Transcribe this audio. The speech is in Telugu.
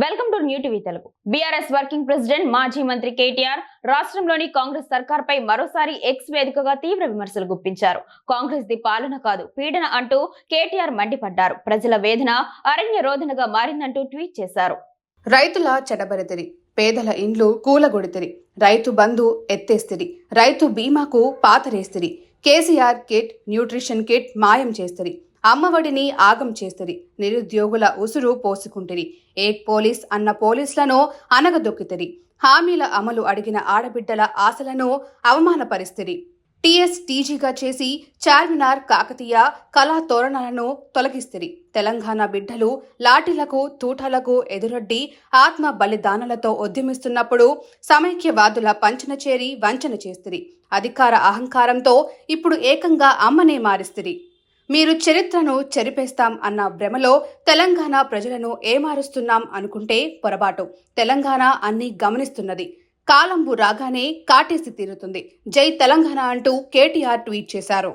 Welcome to new TV Telugu. BRS working president మాజీ మంత్రి కేటీఆర్ రాష్ట్రంలోని కాంగ్రెస్ సర్కార్పై మరోసారి ఎక్స్ వేదికగా తీవ్ర విమర్శలు గుప్పించారు. కాంగ్రెస్ ది పాలన కాదు పీడన అంటూ కేటీఆర్ మండిపడ్డారు. ప్రజల వేదన అరణ్య రోదనగా మారిందంటూ ట్వీట్ చేశారు. రైతుల చెడబరితిరి, పేదల ఇండ్లు కూలగొడితిరి, రైతు బంధు ఎత్తేస్తిరి, రైతు బీమాకు పాతరేస్తిరి, కేసీఆర్ కిట్, న్యూట్రిషన్ కిట్ మాయం చేస్తిరి, అమ్మఒడిని ఆగం చేస్తిరి, నిరుద్యోగుల ఉసురు పోసుకుంటిరి, ఏక్ పోలీస్ అన్న పోలీసులను అనగదొక్కితిరి, హామీల అమలు అడిగిన ఆడబిడ్డల ఆశలను అవమానపరిస్తిరి, టీఎస్టీజీగా చేసి చార్మినార్ కాకతీయ కళా తోరణాలను తొలగిస్తిరి, తెలంగాణ బిడ్డలు లాఠీలకు తూటాలకు ఎదురొడ్డి ఆత్మ బలిదానాలతో ఉద్యమిస్తున్నప్పుడు సమైక్యవాదుల పంచన చేరి వంచన చేస్తిరి, అధికార అహంకారంతో ఇప్పుడు ఏకంగా అమ్మనే మారిస్తిరి. మీరు చరిత్రను చెరిపేస్తాం అన్న భ్రమలో తెలంగాణ ప్రజలను ఏమారుస్తున్నాం అనుకుంటే పొరపాటు. తెలంగాణ అన్ని గమనిస్తున్నది. కాలంబు రాగానే కాటేసి తీరుతుంది. జై తెలంగాణ అంటూ కేటీఆర్ ట్వీట్ చేశారు.